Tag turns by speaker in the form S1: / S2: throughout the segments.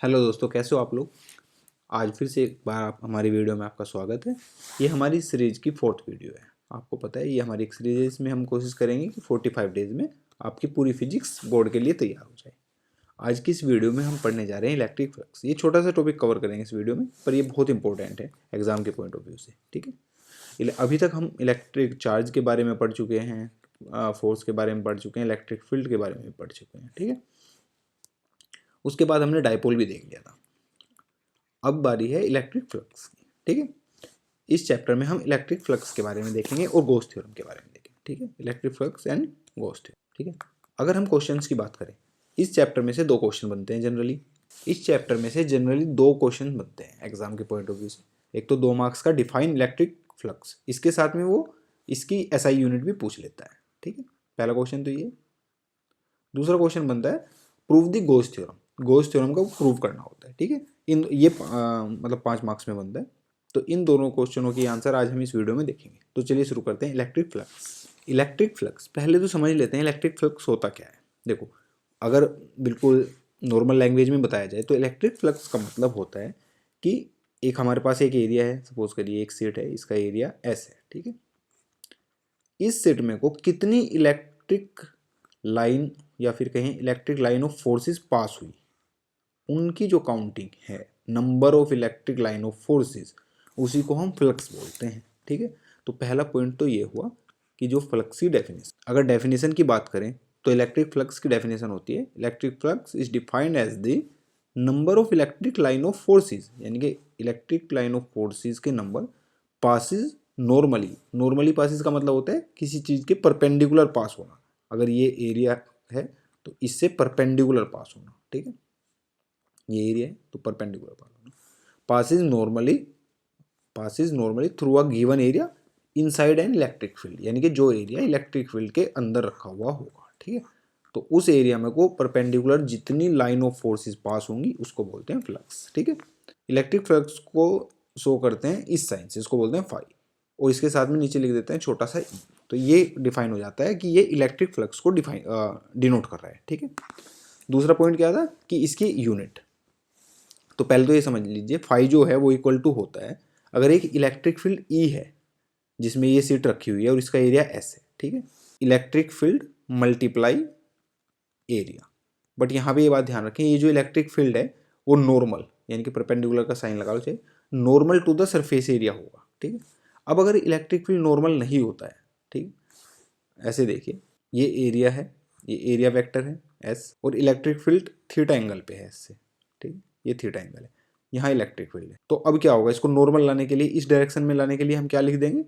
S1: Hello दोस्तों, कैसे हो आप लोग। आज फिर से एक बार आप हमारी वीडियो में आपका स्वागत है। ये हमारी सीरीज की 4th वीडियो है। आपको पता है ये हमारी एक सीरीज है, इसमें हम कोशिश करेंगे कि 45 डेज में आपकी पूरी फिजिक्स बोर्ड के लिए तैयार हो जाए। आज की इस वीडियो में हम पढ़ने जा रहे हैं इलेक्ट्रिक फ्लक्स। ये छोटा सा टॉपिक कवर करेंगे इस वीडियो में, पर ये बहुत इंपॉर्टेंट है एग्जाम के पॉइंट ऑफ व्यू से। ठीक है, अभी तक हम इलेक्ट्रिक चार्ज के बारे में पढ़ चुके हैं, फोर्स के बारे में पढ़ चुके हैं, इलेक्ट्रिक फील्ड के बारे में पढ़ चुके हैं। ठीक है, उसके बाद हमने डायपोल भी देख लिया था। अब बारी है इलेक्ट्रिक फ्लक्स की। ठीक है, इस चैप्टर में हम इलेक्ट्रिक फ्लक्स के बारे में देखेंगे और गॉस थ्योरम के बारे में देखेंगे। ठीक है, electric flux and Gauss theorem. ठीक है, अगर हम क्वेश्चंस की बात करें, इस चैप्टर में से 2 क्वेश्चन बनते हैं जनरली। इस चैप्टर में से जनरली 2 क्वेश्चन बनते हैं एग्जाम के पॉइंट ऑफ व्यू से। एक तो 2 मार्क्स का डिफाइन इलेक्ट्रिक फ्लक्स, इसके साथ में वो इसकी एसआई यूनिट भी पूछ लेता है। ठीक है, पहला क्वेश्चन तो ये। दूसरा क्वेश्चन बनता है prove the Gauss theorem. Gauss theorem का प्रूव करना होता है। ठीक है, इन ये मतलब 5 मार्क्स में बनता है। तो इन दोनों क्वेश्चनों की आंसर आज हम इस वीडियो में देखेंगे। तो चलिए शुरू करते हैं इलेक्ट्रिक फ्लक्स। इलेक्ट्रिक फ्लक्स पहले तो समझ लेते हैं इलेक्ट्रिक फ्लक्स होता क्या है। देखो, अगर बिल्कुल नॉर्मल लैंग्वेज में बताया जाए तो इलेक्ट्रिक फ्लक्स का मतलब होता है कि एक हमारे पास एक एरिया है, सपोज करिए एक सेट है, इसका एरिया एस है। ठीक है, इस सेट में को कितनी इलेक्ट्रिक लाइन या फिर कहें इलेक्ट्रिक लाइन ऑफ फोर्सेस पास हुई, उनकी जो काउंटिंग है, number of electric line of forces, उसी को हम फ्लक्स बोलते हैं। ठीक है, तो पहला पॉइंट तो ये हुआ कि जो फ्लक्स की डेफिनेशन, अगर डेफिनेशन की बात करें तो इलेक्ट्रिक फ्लक्स की डेफिनेशन होती है electric flux is defined as the number of electric line of forces, यानी कि इलेक्ट्रिक लाइन ऑफ फोर्सेस के number passes normally. Normally passes का मतलब होता है किसी चीज़ के परपेंडिकुलर पास होना। अगर ये एरिया है तो इससे परपेंडिकुलर पास होना। ठीक है, ये एरिया है तो परपेंडिकुलर पास होना। Passes normally through a given area inside an electric field, यानी कि जो एरिया इलेक्ट्रिक फील्ड के अंदर रखा हुआ होगा। ठीक है, तो उस एरिया में को परपेंडिकुलर जितनी लाइन ऑफ फोर्सेस पास होंगी उसको बोलते हैं फ्लक्स। ठीक है, इलेक्ट्रिक फ्लक्स को शो करते हैं इस साइन से, इसको बोलते हैं फाई, और इसके साथ में नीचे लिख देते हैं छोटा सा ई। तो ये डिफाइन हो जाता है कि ये इलेक्ट्रिक फ्लक्स को डिनोट कर रहा है। ठीक है, दूसरा पॉइंट क्या था कि इसकी यूनिट। तो पहले तो ये समझ लीजिए फाई जो है वो इक्वल टू होता है, अगर एक इलेक्ट्रिक फील्ड ई है जिसमें ये सीट रखी हुई है और इसका एरिया एस है। ठीक है, electric field multiply area. But यहाँ पे ये बात ध्यान रखें, ये जो इलेक्ट्रिक फील्ड है वो नॉर्मल, यानी कि परपेंडिकुलर का साइन लगा लो, चाहिए normal to the surface area होगा। ठीक है, अब अगर इलेक्ट्रिक फील्ड नॉर्मल नहीं होता है, ठीक, ऐसे देखिए ये एरिया है, ये एरिया वेक्टर है एस, और इलेक्ट्रिक फील्ड थीटा एंगल पे है इससे। ठीक है, ये थीटा एंगल है, यहाँ इलेक्ट्रिक फील्ड है। तो अब क्या होगा, इसको नॉर्मल लाने के लिए, इस डायरेक्शन में लाने के लिए हम क्या लिख देंगे,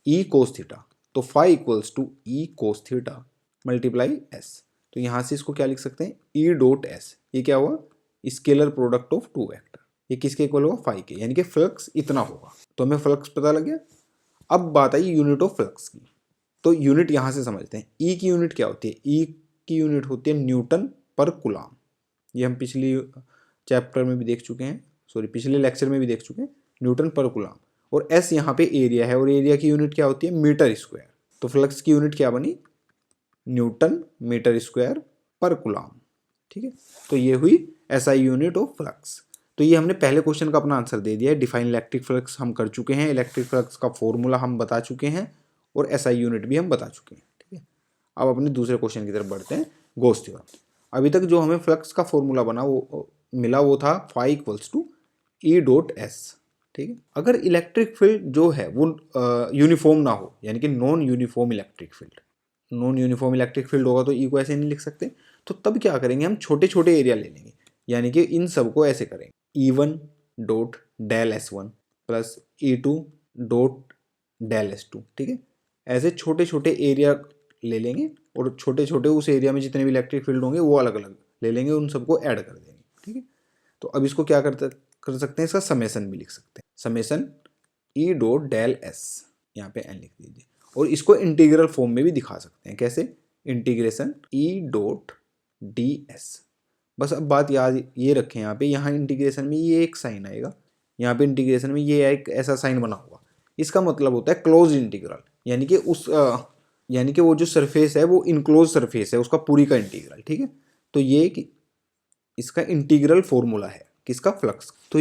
S1: ई कोस थीटा। तो phi equals to E cos theta multiply S. तो यहाँ से इसको क्या लिख सकते हैं, ई डॉट एस। ये क्या हुआ, स्केलर प्रोडक्ट ऑफ 2 वेक्टर। ये किसके इक्वल होगा, फाई के, यानी कि फ्लक्स इतना होगा। तो हमें फ्लक्स पता लग गया। अब बात आई यूनिट ऑफ फ्लक्स की। तो यूनिट यहाँ से समझते हैं। ई की यूनिट क्या होती है, ई की यूनिट होती है न्यूटन पर कूलम। ये हम पिछली चैप्टर में भी देख चुके हैं, सॉरी पिछले लेक्चर में भी देख चुके हैं, न्यूटन पर कूलम। और एस यहाँ पे एरिया है, और एरिया की यूनिट क्या होती है, मीटर स्क्वायर। तो फ्लक्स की यूनिट क्या बनी, न्यूटन मीटर स्क्वायर पर कूलम। ठीक है, तो ये हुई एसआई यूनिट ऑफ फ्लक्स। तो ये हमने पहले क्वेश्चन का अपना आंसर दे दिया है। डिफाइन इलेक्ट्रिक फ्लक्स हम कर चुके हैं, इलेक्ट्रिक फ्लक्स का फॉर्मूला हम बता चुके हैं, और एसआई यूनिट भी हम बता चुके हैं। ठीक है, अब अपने दूसरे क्वेश्चन की तरफ बढ़ते हैं, गॉस थ्योरम। अभी तक जो हमें फ्लक्स का फॉर्मूला बना वो मिला, वो था phi equals to E dot S. ठीक है, अगर इलेक्ट्रिक फील्ड जो है वो यूनिफॉर्म ना हो, यानी कि non uniform electric field, non uniform electric field होगा तो ई को ऐसे नहीं लिख सकते। तो तब क्या करेंगे, हम छोटे छोटे एरिया ले लेंगे, यानी कि इन सबको ऐसे करेंगे, E1 dot del S1 plus E2 dot del S2। ठीक है, ऐसे छोटे छोटे एरिया ले लेंगे, और छोटे छोटे उस एरिया में जितने भी इलेक्ट्रिक फील्ड होंगे वो अलग अलग ले लेंगे, उन सबको ऐड कर देंगे। ठीक है, तो अब इसको क्या कर सकते हैं, इसका समेसन भी लिख सकते हैं, summation E dot del S, यहाँ पे एन लिख दीजिए। और इसको इंटीग्रल फॉर्म में भी दिखा सकते हैं, कैसे, integration E dot D S. बस अब बात याद ये रखें, यहाँ पे, यहाँ इंटीग्रेशन में ये एक साइन आएगा, यहाँ पे इंटीग्रेशन में ये एक ऐसा साइन बना हुआ, इसका मतलब होता है क्लोज इंटीग्रल, यानी कि यानी कि वो जो सरफेस है वो इनक्लोज सरफेस है, उसका पूरी का इंटीग्रल। ठीक है, तो ये कि इसका इंटीग्रल फॉर्मूला है किसका, फ्लक्स। तो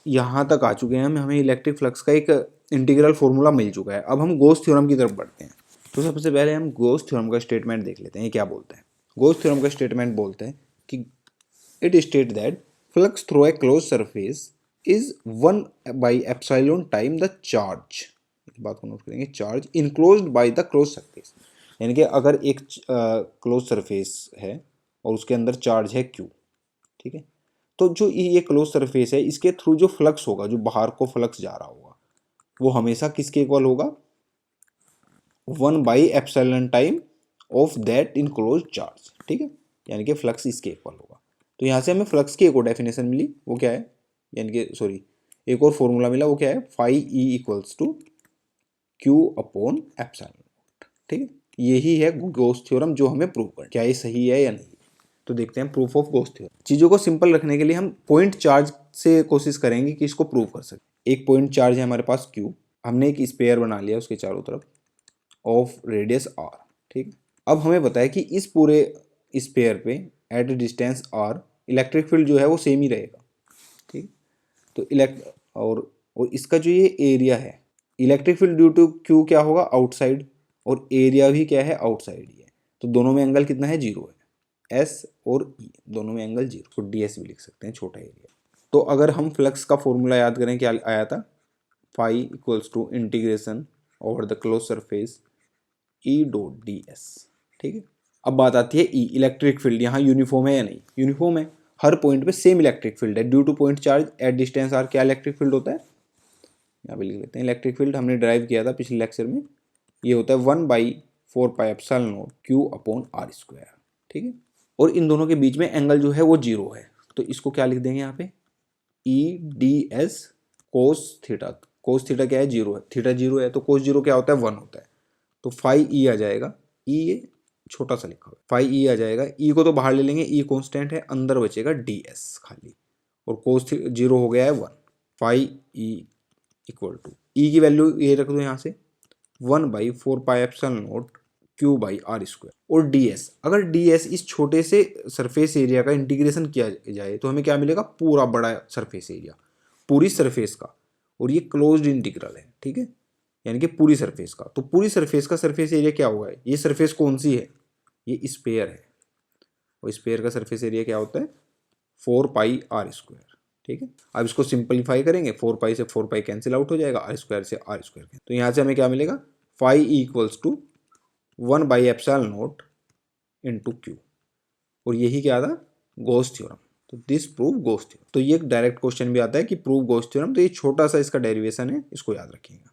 S1: यहाँ तक आ चुके हैं हमें इलेक्ट्रिक फ्लक्स का एक इंटीग्रल फॉर्मूला मिल चुका है। अब हम गॉस थ्योरम की तरफ बढ़ते हैं। तो सबसे पहले हम गॉस थ्योरम का स्टेटमेंट देख लेते हैं, ये क्या बोलते हैं। गॉस थ्योरम का स्टेटमेंट बोलते हैं कि it state that flux through a close surface is 1/एप्सिलॉन टाइम द चार्ज, बात को नोट करेंगे, charge enclosed by the close surface. यानी कि अगर एक क्लोज सरफेस है और उसके अंदर चार्ज है Q, ठीक है, तो जो ये क्लोज सरफेस है इसके थ्रू जो फ्लक्स होगा, जो बाहर को फ्लक्स जा रहा होगा, वो हमेशा किसके इक्वल होगा, 1/एप्सिलॉन time of that enclose charge, ठीक है, यानी कि फ्लक्स इसके इक्वल होगा। तो यहाँ से हमें फ्लक्स की एक और डेफिनेशन मिली, वो क्या है, यानी कि सॉरी एक और फॉर्मूला मिला, वो क्या है, phi E equals to Q upon epsilon, ठीक है। यही है गॉस थ्योरम जो हमें प्रूव करना। क्या ये सही है या नहीं, तो देखते हैं प्रूफ ऑफ गॉस थ्योरम। चीज़ों को सिंपल रखने के लिए हम पॉइंट चार्ज से कोशिश करेंगे कि इसको प्रूव कर सकें। एक पॉइंट चार्ज है हमारे पास Q, हमने एक स्पेयर बना लिया उसके चारों तरफ ऑफ रेडियस R, ठीक। अब हमें पता है कि इस पूरे स्पेयर पे at a distance R electric field जो है वो सेम ही रहेगा, ठीक। तो और इसका जो ये एरिया है, electric field due to Q क्या होगा, आउटसाइड, और एरिया भी क्या है, आउटसाइड ही है। तो दोनों में एंगल कितना है, 0 है। S और E दोनों में एंगल 0, तो DS भी लिख सकते हैं, छोटा एरिया। तो अगर हम फ्लक्स का फॉर्मूला याद करें, क्या आया था, phi equals to integration over the close surface E dot DS, ठीक है। अब बात आती है E, इलेक्ट्रिक फील्ड यहाँ यूनिफॉर्म है या नहीं, यूनिफॉर्म है, हर पॉइंट पे सेम इलेक्ट्रिक फील्ड है due to point charge at distance R। क्या इलेक्ट्रिक फील्ड होता है, यहाँ पे लिख लेते हैं, इलेक्ट्रिक फील्ड हमने ड्राइव किया था पिछले लेक्चर में, ये होता है 1/4πε0 Q अपॉन R स्क्वायर, ठीक है। और इन दोनों के बीच में एंगल जो है वो 0 है, तो इसको क्या लिख देंगे यहाँ पे, EDS cos theta. Cos theta क्या है, 0 है, थीटा 0 है, तो कोस 0 क्या होता है, 1 होता है। तो फाई E आ जाएगा, E ये छोटा सा लिखा हुआ है, फाई E आ जाएगा, E को तो बाहर ले लेंगे, E कांस्टेंट है, अंदर बचेगा DS खाली, और कोस 0 हो गया है 1। Phi E equal to E की वैल्यू ये रख दो यहाँ से 1/4πε0 Q/R स्क्वायर, और DS, अगर DS इस छोटे से सरफेस एरिया का इंटीग्रेशन किया जाए तो हमें क्या मिलेगा, पूरा बड़ा सरफेस एरिया, पूरी सरफेस का, और ये क्लोज्ड इंटीग्रल है, ठीक है, यानी कि पूरी सरफेस का। तो पूरी सरफेस का सरफेस एरिया क्या होगा, ये सरफेस कौन सी है, ये स्पेयर है, और स्पेयर का सरफेस एरिया क्या होता है, 4πR स्क्वायर, ठीक है। अब इसको सिंपलीफाई करेंगे, 4π से 4π कैंसिल आउट हो जाएगा, R स्क्वायर से R स्क्वायर, तो यहाँ से हमें क्या मिलेगा, phi E equals to 1/ε0 into Q, और यही क्या था, गॉस थ्योरम। तो दिस प्रूव गॉस थ्योरम। तो ये एक डायरेक्ट क्वेश्चन भी आता है कि प्रूव गॉस थ्योरम, तो ये छोटा सा इसका डेरिवेशन है, इसको याद रखिएगा।